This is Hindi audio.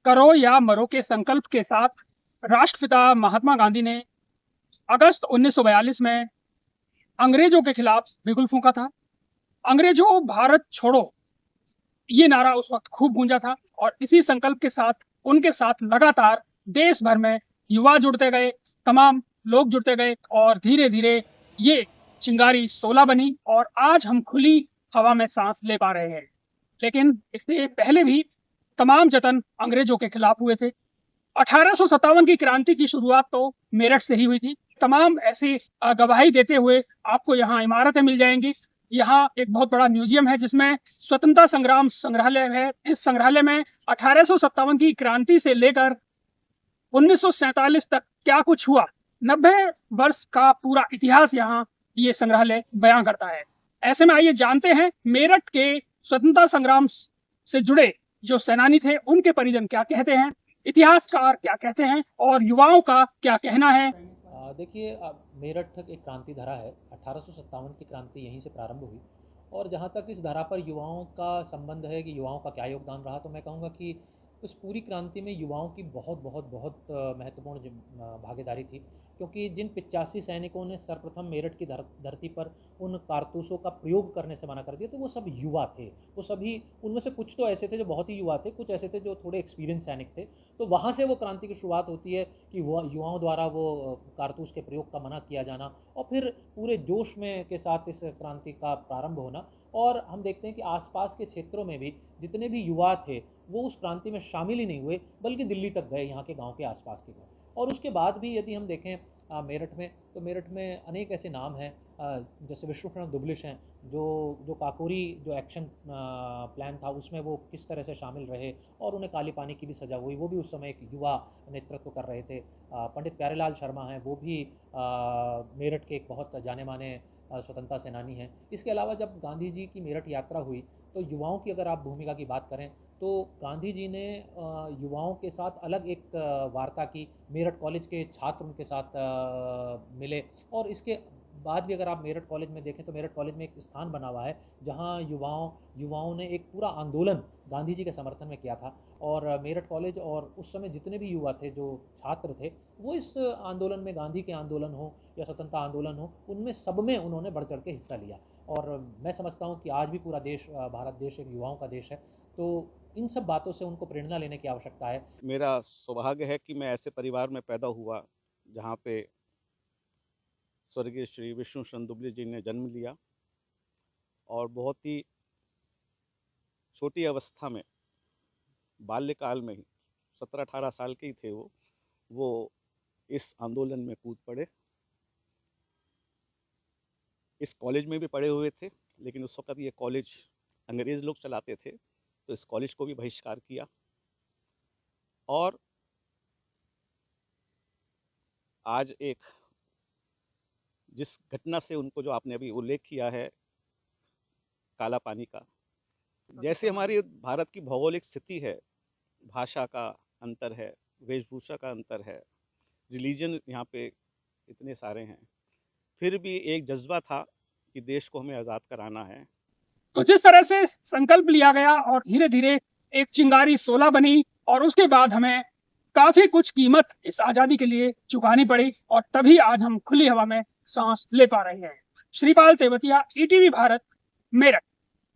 करो या मरो के संकल्प के साथ राष्ट्रपिता महात्मा गांधी ने अगस्त 1942 में अंग्रेजों के खिलाफ बिगुल फूंका था। अंग्रेजों भारत छोड़ो ये नारा उस वक्त खूब गूंजा था और इसी संकल्प के साथ उनके साथ लगातार देश भर में युवा जुड़ते गए, तमाम लोग जुड़ते गए और धीरे धीरे ये चिंगारी शोला बनी और आज हम खुली हवा में सांस ले पा रहे हैं। लेकिन इससे पहले भी तमाम जतन अंग्रेजों के खिलाफ हुए थे। 1857 की क्रांति की शुरुआत तो मेरठ से ही हुई थी। तमाम ऐसी गवाही देते हुए आपको यहाँ इमारतें मिल जाएंगी। यहाँ एक बहुत बड़ा म्यूजियम है जिसमें स्वतंत्रता संग्राम संग्रहालय है। इस संग्रहालय में 1857 की क्रांति से लेकर 1947 तक क्या कुछ हुआ, 90 वर्ष का पूरा इतिहास यहाँ ये संग्रहालय बयां करता है। ऐसे में आइए जानते हैं मेरठ के स्वतंत्रता संग्राम से जुड़े जो सेनानी थे उनके परिजन क्या कहते हैं, इतिहासकार क्या कहते हैं और युवाओं का क्या कहना है। देखिए, मेरठ एक क्रांति धरा है। 1857 की क्रांति यहीं से प्रारंभ हुई और जहाँ तक इस धरा पर युवाओं का संबंध है कि युवाओं का क्या योगदान रहा, तो मैं कहूँगा कि उस पूरी क्रांति में युवाओं की बहुत बहुत बहुत महत्वपूर्ण भागीदारी थी, क्योंकि जिन 85 सैनिकों ने सर्वप्रथम मेरठ की धरती पर उन कारतूसों का प्रयोग करने से मना कर दिया, तो वो सब युवा थे। वो सभी, उनमें से कुछ तो ऐसे थे जो बहुत ही युवा थे, कुछ ऐसे थे जो थोड़े एक्सपीरियंस सैनिक थे। तो वहाँ से वो क्रांति की शुरुआत होती है कि वह युवाओं द्वारा वो कारतूस के प्रयोग का मना किया जाना और फिर पूरे जोश में के साथ इस क्रांति का प्रारंभ होना। और हम देखते हैं कि आसपास के क्षेत्रों में भी जितने भी युवा थे वो उस क्रांति में शामिल ही नहीं हुए, बल्कि दिल्ली तक गए, यहाँ के गांव के आसपास के गए। और उसके बाद भी यदि हम देखें मेरठ में, तो मेरठ में अनेक ऐसे नाम हैं, जैसे विश्वनाथ दुबलिश हैं, जो काकोरी जो एक्शन प्लान था उसमें वो किस तरह से शामिल रहे और उन्हें काली पानी की भी सज़ा हुई। वो भी उस समय एक युवा नेतृत्व कर रहे थे। पंडित प्यारेलाल शर्मा हैं, वो भी मेरठ के एक बहुत जाने माने स्वतंत्रता सेनानी हैं। इसके अलावा जब गांधी जी की मेरठ यात्रा हुई तो युवाओं की अगर आप भूमिका की बात करें तो गांधी जी ने युवाओं के साथ अलग एक वार्ता की। मेरठ कॉलेज के छात्र उनके साथ मिले और इसके बाद भी अगर आप मेरठ कॉलेज में देखें तो मेरठ कॉलेज में एक स्थान बना हुआ है जहां युवाओं ने एक पूरा आंदोलन गांधी जी के समर्थन में किया था। और मेरठ कॉलेज और उस समय जितने भी युवा थे, जो छात्र थे, वो इस आंदोलन में, गांधी के आंदोलन हो या स्वतंत्रता आंदोलन हो, उनमें सब में उन्होंने बढ़ चढ़ के हिस्सा लिया। और मैं समझता हूँ कि आज भी पूरा देश, भारत देश एक युवाओं का देश है। तो इन सब बातों से उनको प्रेरणा लेने की आवश्यकता है। मेरा सौभाग्य है कि मैं ऐसे परिवार में पैदा हुआ जहाँ पे स्वर्गीय श्री विष्णुचंद्र दुबले जी ने जन्म लिया और बहुत ही छोटी अवस्था में, बाल्यकाल में ही, 17-18 साल के ही थे वो इस आंदोलन में कूद पड़े। इस कॉलेज में भी पढ़े हुए थे, लेकिन उस वक्त ये कॉलेज अंग्रेज़ लोग चलाते थे, तो इस कॉलेज को भी बहिष्कार किया। और आज एक जिस घटना से उनको, जो आपने अभी उल्लेख किया है काला पानी का, जैसे हमारी भारत की भौगोलिक स्थिति है, भाषा का अंतर है, वेशभूषा का अंतर है, रिलीजन यहाँ पे इतने सारे हैं, फिर भी एक जज्बा था कि देश को हमें आज़ाद कराना है। तो जिस तरह से संकल्प लिया गया और धीरे धीरे एक चिंगारी शोला बनी और उसके बाद हमें काफी कुछ कीमत इस आजादी के लिए चुकानी पड़ी और तभी आज हम खुली हवा में सांस ले पा रहे हैं। श्रीपाल तेवतिया, ईटीवी भारत, मेरठ।